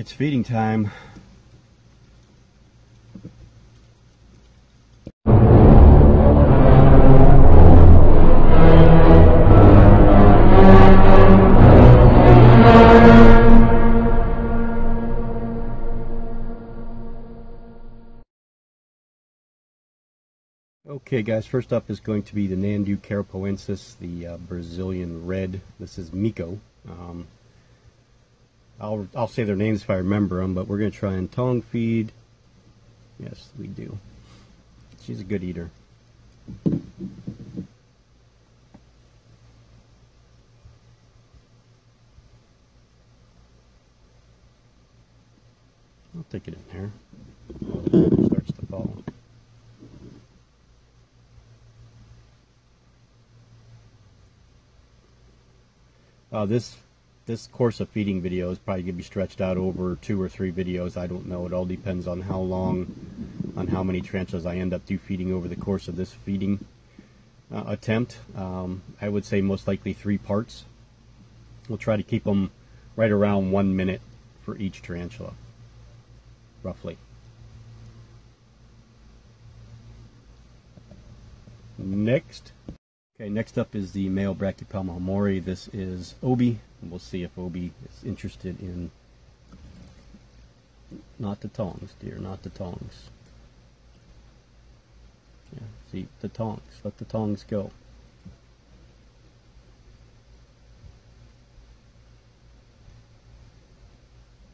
It's feeding time. Okay guys, first up is going to be the Nandu carapoensis, the Brazilian red. This is Miko. I'll say their names if I remember them, but we're going to try and tongue feed. Yes, we do. She's a good eater. I'll take it in there. Starts to fall. This course of feeding video is probably going to be stretched out over 2 or 3 videos. I don't know. It all depends on how long, on how many tarantulas I end up feeding over the course of this feeding attempt. I would say most likely 3 parts. We'll try to keep them right around 1 minute for each tarantula, roughly. Next. Okay, next up is the male Brachypelma homori. This is Obi. We'll see if Obi is interested in... Not the tongs, dear, not the tongs. Yeah, see, the tongs. Let the tongs go.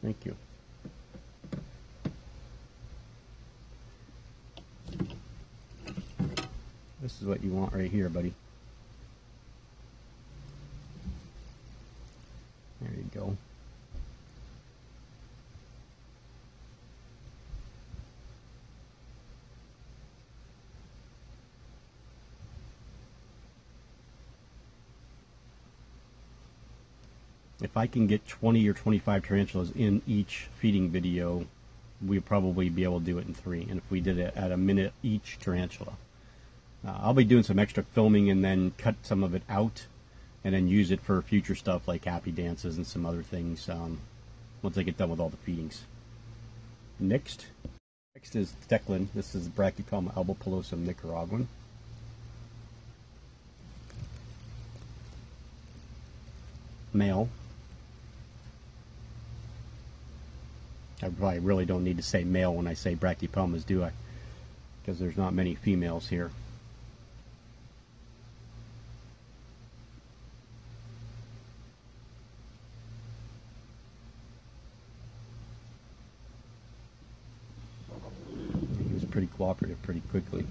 Thank you. This is what you want right here, buddy. There you go. If I can get 20 or 25 tarantulas in each feeding video, we'll probably be able to do it in 3. And if we did it at a minute each tarantula. I'll be doing some extra filming and then cut some of it out and then use it for future stuff like happy dances and some other things once I get done with all the feedings. Next is Declan. This is Brachypelma albopilosum nicaraguan. Male. I probably really don't need to say male when I say Brachypelmas, do I? Because there's not many females here. Pretty cooperative pretty quickly.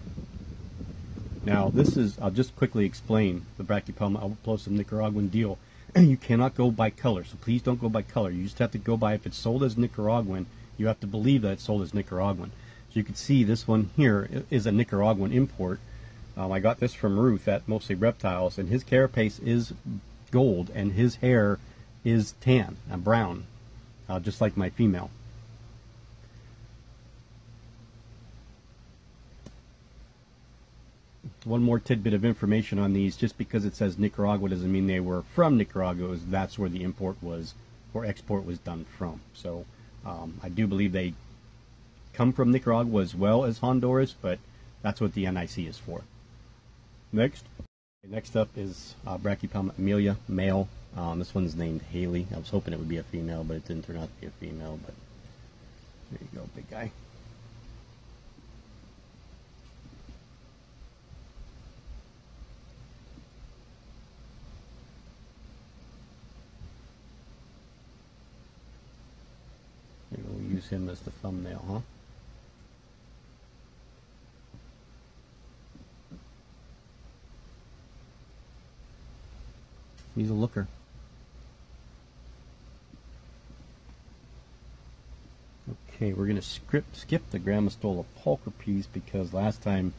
Now this is, I'll just quickly explain the Brachypelma albopilosum nicaraguan deal. You cannot go by color, so please don't go by color. You just have to go by, if it's sold as Nicaraguan, you have to believe that it's sold as Nicaraguan. So you can see this one here is a Nicaraguan import. I got this from Ruth at Mostly Reptiles, and his carapace is gold and his hair is tan, brown, just like my female. One more tidbit of information on these: just because it says Nicaragua doesn't mean they were from Nicaragua. That's where the import was, or export was done from. So I do believe they come from Nicaragua as well as Honduras, but that's what the NIC is for. Next up is Brachypelma amelia, male. This one's named Haley. I was hoping it would be a female, but it didn't turn out to be a female. But there you go, big guy. Maybe we'll use him as the thumbnail, huh? He's a looker. Okay, we're going to skip the Grammostola pulchripes because last time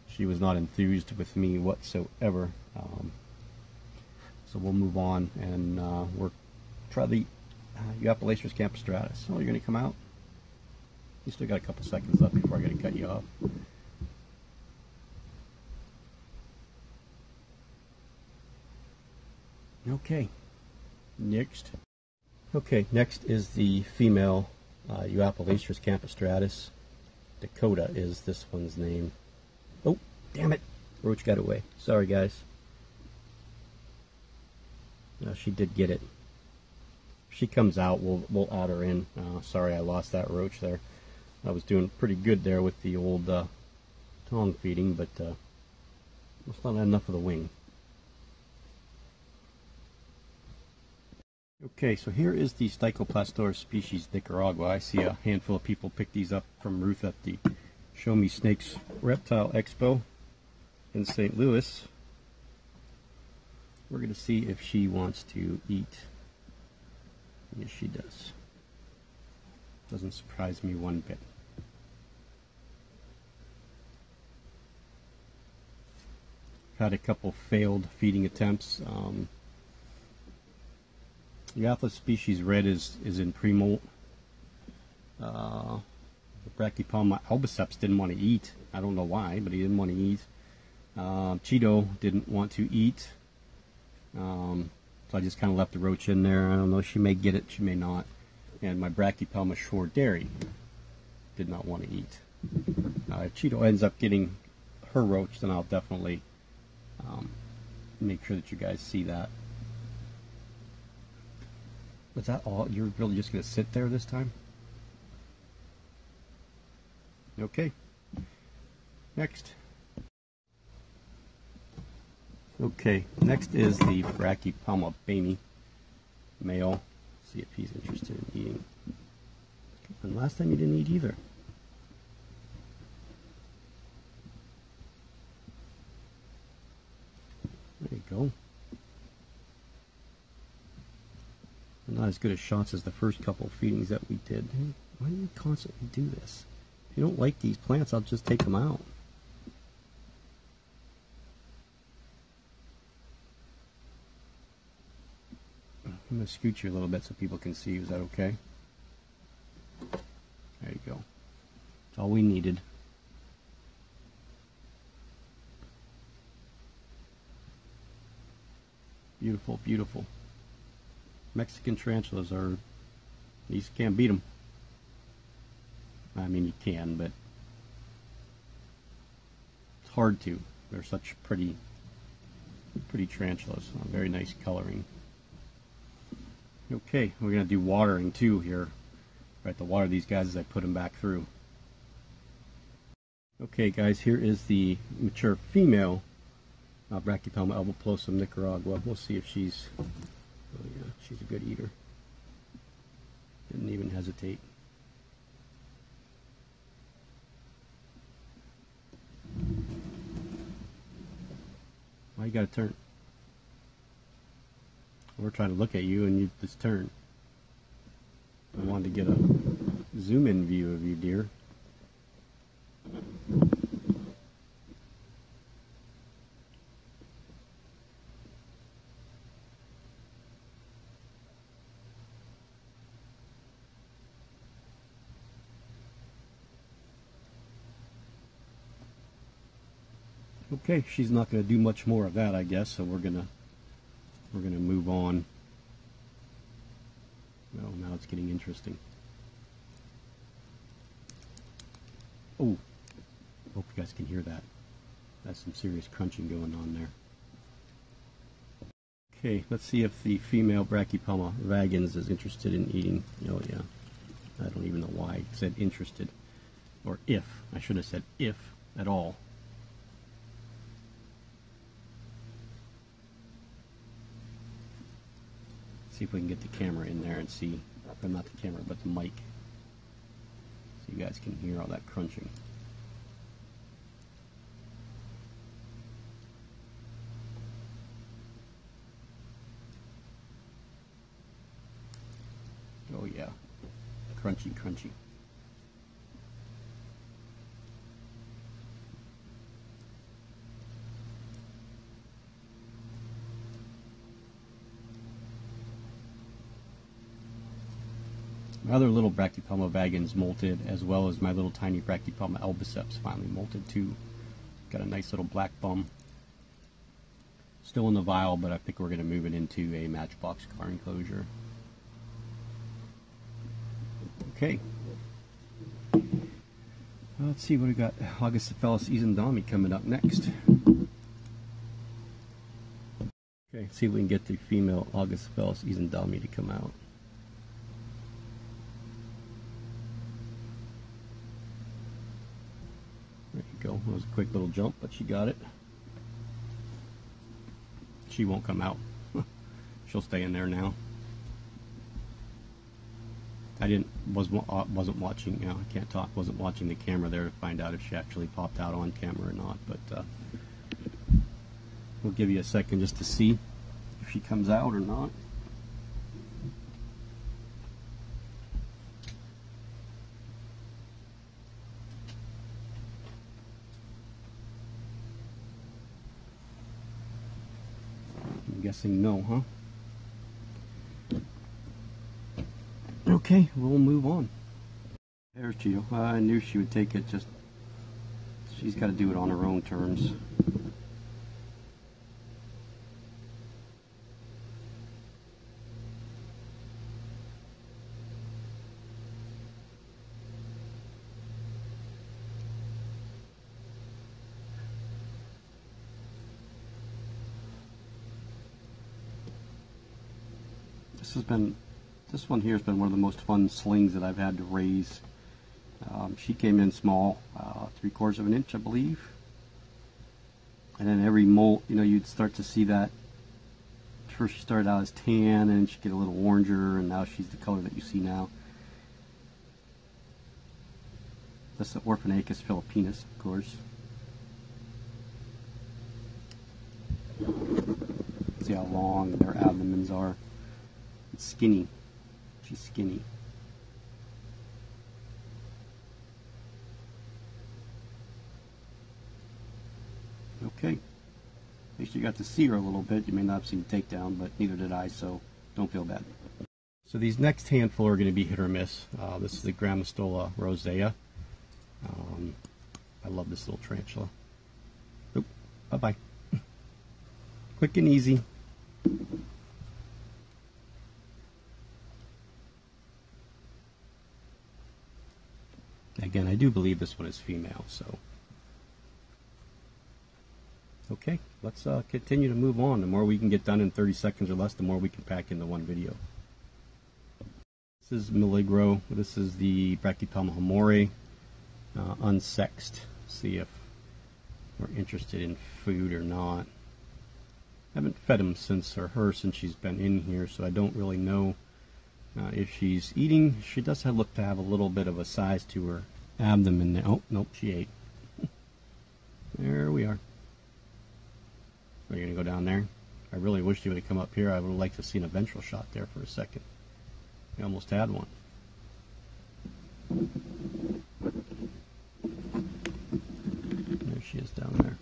she was not enthused with me whatsoever. So we'll move on and we'll try the Euopilastris campostratus. Oh, you're going to come out? You still got a couple seconds left before I got to cut you off. Okay, next. Okay, next is the female Euopalaestrus campostratus. Dakota is this one's name. Oh, damn it! Roach got away. Sorry, guys. No, she did get it. If she comes out, we'll add her in. Sorry, I lost that roach there. I was doing pretty good there with the old tong feeding, but must not have enough of the wing. Okay, so here is the Stichoplastoris species Nicaragua. I see a handful of people pick these up from Ruth at the Show Me Snakes Reptile Expo in St. Louis. We're going to see if she wants to eat. Yes, she does. Doesn't surprise me one bit. Had a couple failed feeding attempts. The Atlas species red is in pre-molt. The Brachypelma albiceps didn't want to eat. I don't know why, but he didn't want to eat. Cheeto didn't want to eat. So I just kind of left the roach in there. I don't know, she may get it, she may not. And my Brachypelma shore dairy did not want to eat. If Cheeto ends up getting her roach, then I'll definitely make sure that you guys see that. Was that all? You're really just going to sit there this time? Okay. Next. Okay, next is the Brachypelma bamey male. See if he's interested in eating. And last time you didn't eat either. There you go. Not as good as shots as the first couple of feedings that we did. Why do you constantly do this? If you don't like these plants, I'll just take them out. I'm going to scoot you a little bit so people can see. Is that okay? There you go. That's all we needed. Beautiful, beautiful. Mexican tarantulas are, you can't beat them. I mean, you can, but it's hard to. They're such pretty tarantulas. Very nice coloring. Okay, we're going to do watering too here. I have to water these guys as I put them back through. Okay, guys, here is the mature female Brachypelma albiplosum Nicaragua. We'll see if she's, oh yeah, she's a good eater. Didn't even hesitate. Why you gotta turn? We're trying to look at you and you just turn. I wanted to get a zoom in view of you, dear. Okay, she's not going to do much more of that, I guess. So we're gonna move on. Well, now it's getting interesting. Oh, hope you guys can hear that. That's some serious crunching going on there. Okay, let's see if the female Brachypelma vagans is interested in eating. Oh yeah, I don't even know why I said interested, or if. I should have said if at all. See if we can get the camera in there and see, or not the camera, but the mic, so you guys can hear all that crunching. Oh yeah, crunchy, crunchy. My other little Brachypelma vagans molted, as well as my little tiny Brachypelma albiceps finally molted too. Got a nice little black bum. Still in the vial, but I think we're going to move it into a matchbox car enclosure. Okay. Let's see what we got. Augustophilus isendami coming up next. Okay, see if we can get the female Augustophilus isendami to come out. There you go. That was a quick little jump, but she got it. She won't come out. She'll stay in there now. I wasn't watching. You know, I can't talk. Wasn't watching the camera there to find out if she actually popped out on camera or not. But we'll give you a second just to see if she comes out or not. I'm guessing no, huh? Okay, we'll move on. There's Gio. I knew she would take it, just she's got to do it on her own terms. This one here has been one of the most fun slings that I've had to raise. She came in small, 3/4 of an inch, I believe. And then every molt, you know, you'd start to see that. First she started out as tan, and she'd get a little oranger, and now she's the color that you see now. That's the Orphanacus philippinus, of course. See how long their abdomens are. It's skinny. She's skinny. Okay. At least you got to see her a little bit. You may not have seen the takedown, but neither did I, so don't feel bad. So these next handful are going to be hit or miss. This is the Grammostola rosea. I love this little tarantula. Oop, bye-bye. Quick and easy. Again, I do believe this one is female, so. Okay, let's continue to move on. The more we can get done in 30 seconds or less, the more we can pack into one video. This is Milagro. This is the Brachypelma hamore, unsexed. See if we're interested in food or not. I haven't fed him since she's been in here, so I don't really know if she's eating. She does look to have a little bit of a size to her abdomen now. Oh, nope, she ate. There we are. Are you going to go down there? I really wish you would have come up here. I would have liked to have seen a ventral shot there for a second. We almost had one. There she is down there.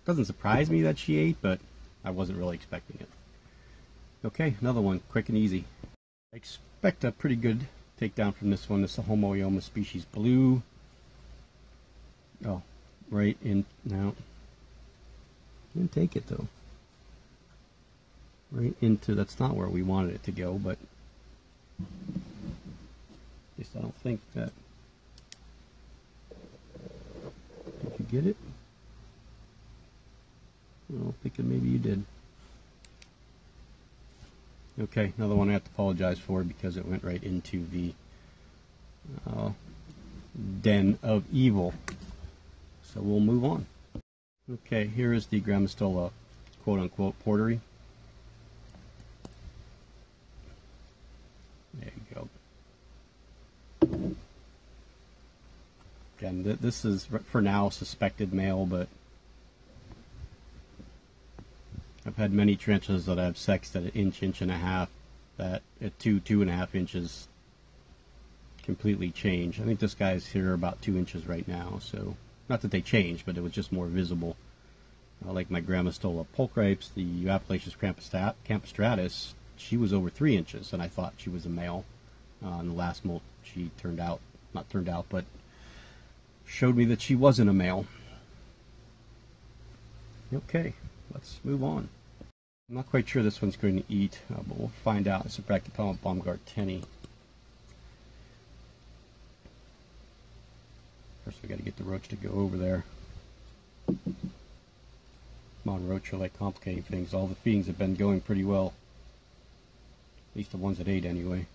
Doesn't surprise me that she ate, but I wasn't really expecting it. Okay, another one, quick and easy. I expect a pretty good takedown from this one. This is a Homoioma species blue. Oh, right in now. Didn't take it though. Right into, that's not where we wanted it to go, but at least I don't think that. Did you get it? Well, thinking maybe you did. Okay, another one I have to apologize for because it went right into the den of evil. So we'll move on. Okay, here is the Grammostola quote-unquote portery. There you go. Again, this is, for now, suspected male, but I've had many tarantulas that I've sexed at an inch, inch and a half, that at 2.5 inches completely change. I think this guy's here about 2 inches right now, so not that they changed, but it was just more visible. Like my Grammostola pulchripes, the Euapelaceous campostratus, she was over 3 inches, and I thought she was a male. In the last molt, she but showed me that she wasn't a male. Okay, let's move on. I'm not quite sure this one's going to eat, but we'll find out. It's a Brachypelma baumgarteni. First we got to get the roach to go over there. Come on, roach, you like complicating things. All the feedings have been going pretty well. At least the ones that ate anyway.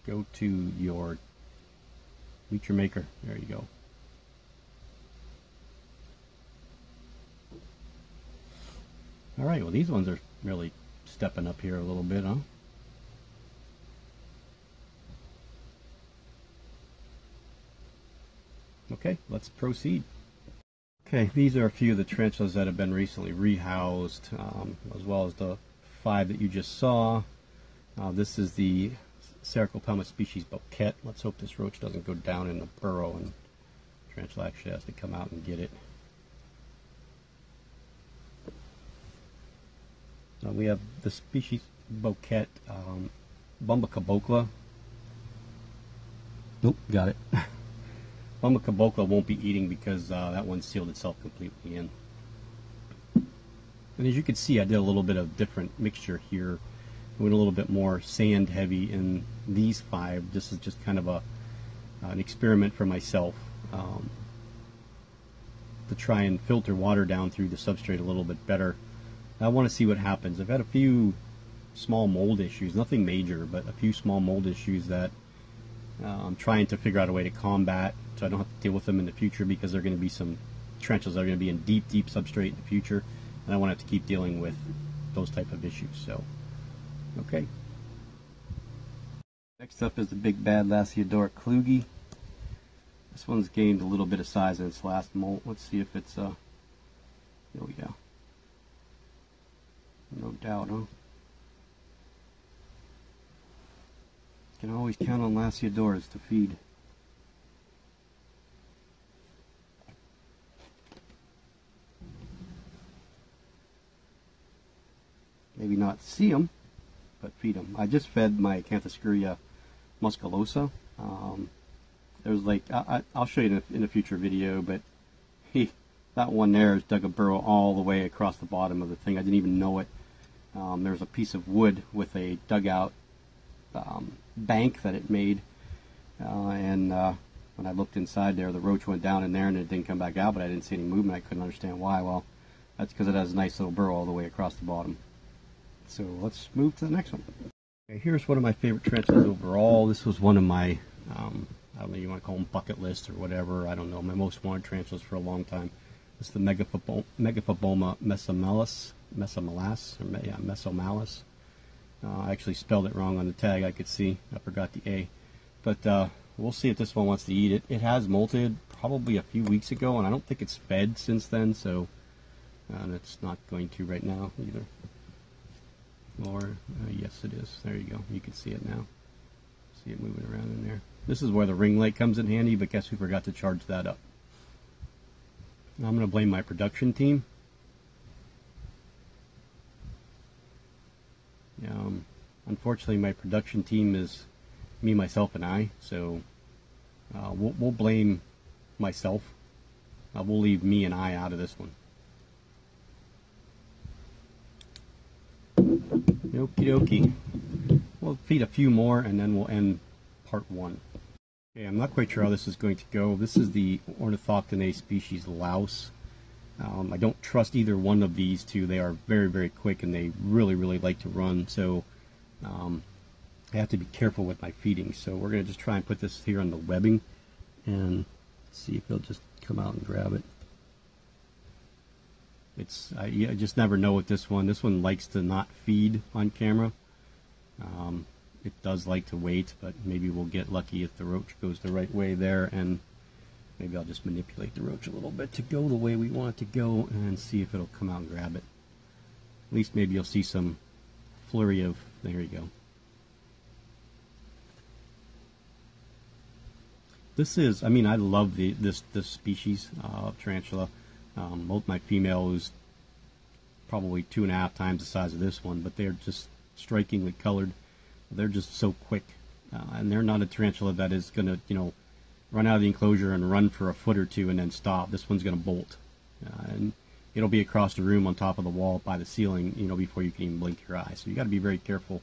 Go to your meet your maker. There you go. Alright, well these ones are really stepping up here a little bit, huh? Okay, let's proceed. Okay, these are a few of the tarantulas that have been recently rehoused, as well as the 5 that you just saw. This is the Sericopelma species bouquet. Let's hope this roach doesn't go down in the burrow and the tarantula actually has to come out and get it. We have the species bouquet, Cabocla. Nope, got it. Cabocla won't be eating because that one sealed itself completely in. And as you can see, I did a little bit of different mixture here. I went a little bit more sand heavy in these 5. This is just kind of an experiment for myself to try and filter water down through the substrate a little bit better. I want to see what happens. I've had a few small mold issues, nothing major, but a few small mold issues that I'm trying to figure out a way to combat so I don't have to deal with them in the future, because there are going to be some tarantulas that are going to be in deep, deep substrate in the future, and I want to have to keep dealing with those type of issues. So, okay. Next up is the big bad Lasiodoric Kluge. This one's gained a little bit of size in its last molt. Let's see if it's oh yeah. No doubt, huh? Can always count on Lasiodores to feed. Maybe not see them, but feed them. I just fed my Acanthoscurria musculosa. There's like, I'll show you in a future video, but that one there has dug a burrow all the way across the bottom of the thing. I didn't even know it. There's a piece of wood with a dugout bank that it made, and when I looked inside there, the roach went down in there and it didn't come back out, but I didn't see any movement. I couldn't understand why. Well, that's because it has a nice little burrow all the way across the bottom. So let's move to the next one. Okay, here's one of my favorite tarantulas overall. This was one of my, I don't know, you want to call them bucket list or whatever. I don't know, my most wanted tarantulas for a long time. It's the Megaphoboma mesomalis, or mesomalis. I actually spelled it wrong on the tag, I could see. I forgot the A. But we'll see if this one wants to eat it. It has molted probably a few weeks ago, and I don't think it's fed since then, so it's not going to right now either. Or, yes it is. There you go. You can see it now. See it moving around in there. This is where the ring light comes in handy, but guess who forgot to charge that up? I'm going to blame my production team. Unfortunately, my production team is me, myself, and I, so we'll blame myself. We'll leave me and I out of this one. Okie dokie. We'll feed a few more and then we'll end part 1. Okay, I'm not quite sure how this is going to go. This is the Ornithoctinae species louse. I don't trust either one of these two. They are very, very quick and they really, really like to run. So I have to be careful with my feeding. So we're going to just try and put this here on the webbing and see if he'll just come out and grab it. I just never know with this one. This one likes to not feed on camera. It does like to wait, but maybe we'll get lucky if the roach goes the right way there, and maybe I'll just manipulate the roach a little bit to go the way we want it to go and see if it'll come out and grab it. At least maybe you'll see some flurry of, there you go. This is, I mean, I love this species of tarantula. My female is probably 2.5 times the size of this one, but they're just strikingly colored. They're just so quick, and they're not a tarantula that is going to, run out of the enclosure and run for a foot or two and then stop. This one's going to bolt, and it'll be across the room on top of the wall by the ceiling, before you can even blink your eye. So you got to be very careful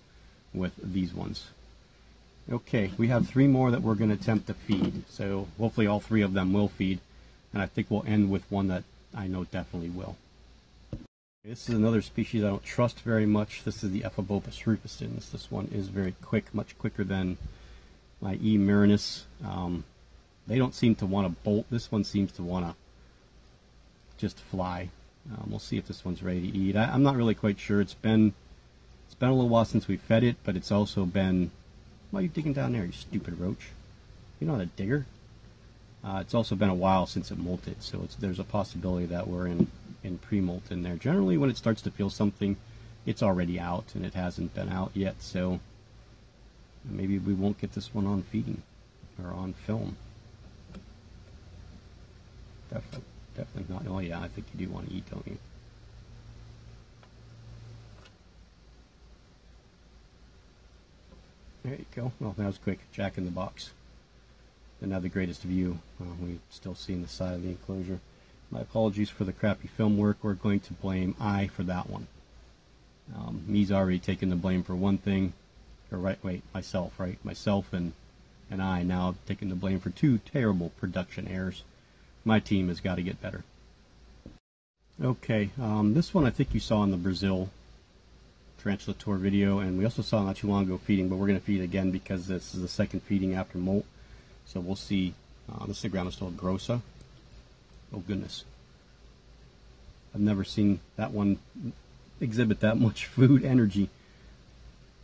with these ones. Okay, we have 3 more that we're going to attempt to feed. So hopefully all 3 of them will feed. And I think we'll end with one that I know definitely will. This is another species I don't trust very much. This is the Ephebopus rufescens. This one is very quick, much quicker than my E. marinus. They don't seem to want to bolt. This one seems to want to just fly. We'll see if this one's ready to eat. I'm not really quite sure. It's been a little while since we fed it, but it's also been... Why are you digging down there, you stupid roach? You're not a digger. It's also been a while since it molted, so there's a possibility that we're in pre-molt in there. Generally, when it starts to feel something, it's already out, and it hasn't been out yet, so maybe we won't get this one on feeding or on film. Definitely not. Oh yeah, I think you do want to eat, don't you? There you go. Well, that was quick. Jack in the box. Didn't have the greatest view. We're still seeing the side of the enclosure. My apologies for the crappy film work. We're going to blame I for that one. Me's already taken the blame for one thing. Or myself, right? Myself and I now taking the blame for 2 terrible production errors. My team has got to get better. Okay, this one I think you saw in the Brazil tarantula tour video, and we also saw not too long ago feeding, but we're going to feed again because this is the second feeding after molt. So we'll see. This is the Grammostola grossa. Oh goodness. I've never seen that one exhibit that much food energy.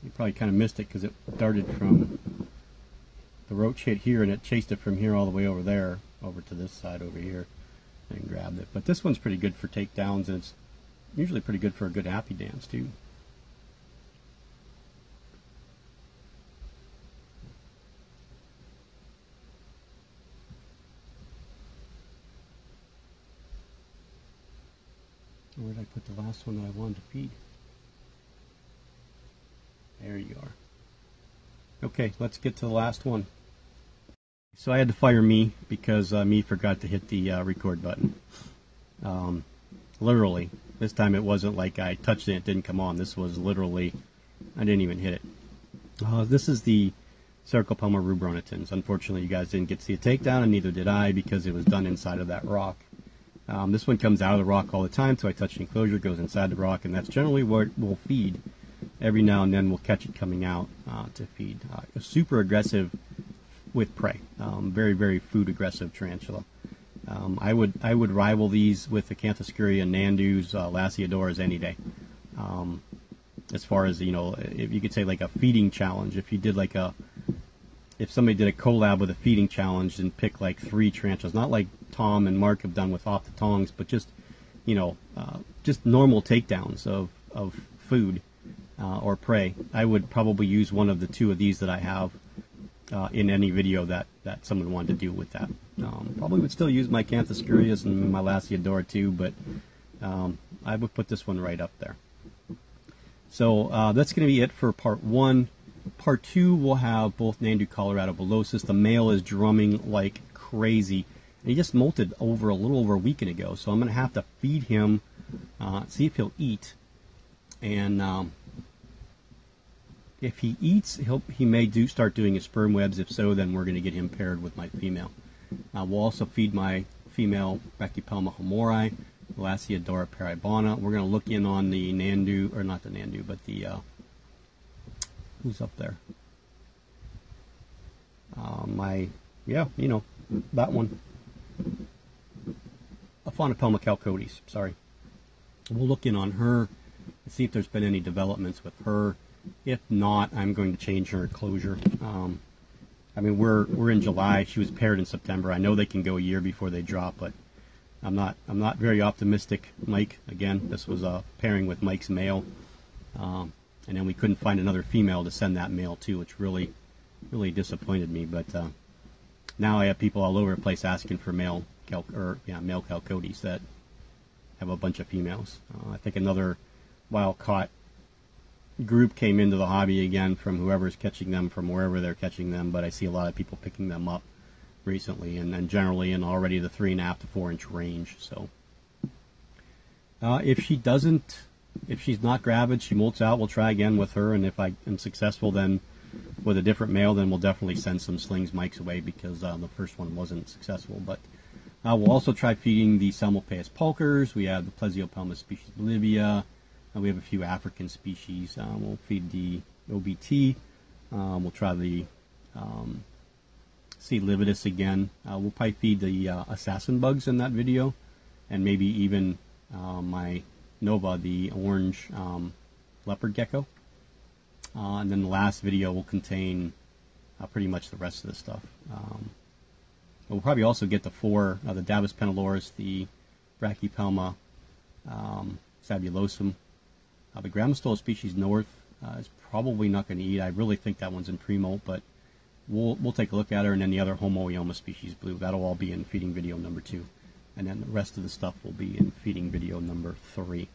You probably kind of missed it because it darted from the roach hit here and it chased it from here all the way over there, over to this side over here, and grabbed it. But this one's pretty good for takedowns, and it's usually pretty good for a good happy dance too. Where did I put the last one that I wanted to feed? There you are. Okay, let's get to the last one. So I had to fire me because me forgot to hit the record button. Literally. This time it wasn't like I touched it and it didn't come on. This was literally, I didn't even hit it. This is the Cercopelma rubronitans. Unfortunately, you guys didn't get to see a takedown, and neither did I because it was done inside of that rock. This one comes out of the rock all the time, so I touch the enclosure, goes inside the rock, and that's generally where it will feed. Every now and then we'll catch it coming out to feed. Super aggressive with prey. Very, very food aggressive tarantula. I would rival these with the Canthoscuria and Nandu's, Lasiodoras any day. As far as, you know, if you could say like a feeding challenge, if somebody did a collab with a feeding challenge and pick like 3 tarantulas, not like Tom and Mark have done with Off the Tongs, but just, you know, just normal takedowns of food or prey, I would probably use one of the 2 of these that I have in any video that someone wanted to do with that. Probably would still use my Canthoscurias and my Lasiodora too, but I would put this one right up there. So that's going to be it for part 1. Part 2 will have both Nandu Colorado velocis. The male is drumming like crazy. And he just molted a little over a week ago, so I'm going to have to feed him, see if he'll eat. And if he eats, he may start doing his sperm webs. If so, then we're going to get him paired with my female. We'll also feed my female Brachypelma homori, Lasiodora paribana. We're going to look in on the Nandu, or not the Nandu, but the who's up there? That one. Aphonopelma calcodes, sorry. We'll look in on her and see if there's been any developments with her. If not, I'm going to change her enclosure. I mean, we're in July. She was paired in September. I know they can go a year before they drop, but I'm not very optimistic. Mike, again, this was a pairing with Mike's male. And then we couldn't find another female to send that male to, which really disappointed me. But now I have people all over the place asking for male calcodes that have a bunch of females. I think another wild-caught group came into the hobby again from whoever's catching them, from wherever they're catching them. But I see a lot of people picking them up recently, and generally in already the 3.5 to 4 inch range. So if she doesn't If she's not gravid, she molts out, we'll try again with her, and if I am successful then with a different male, then we'll definitely send some slings mics away because the first one wasn't successful. But we'll also try feeding the Salmopaeus pulchers. We have the Plesiopelma species Bolivia. We have a few African species. We'll feed the OBT. We'll try the C. lividus again. We'll probably feed the assassin bugs in that video, and maybe even my Nova, the orange leopard gecko. And then the last video will contain pretty much the rest of the stuff. We'll probably also get the four, the Davus peniloris, the Brachypelma sabulosum. The Grammostola species north is probably not going to eat. I really think that one's in pre-molt, but we'll take a look at her. And then the other Homoioma species blue, that'll all be in feeding video number 2. And then the rest of the stuff will be in feeding video number 3.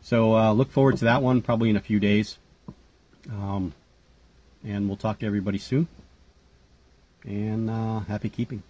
So look forward to that one probably in a few days. And we'll talk to everybody soon. And happy keeping.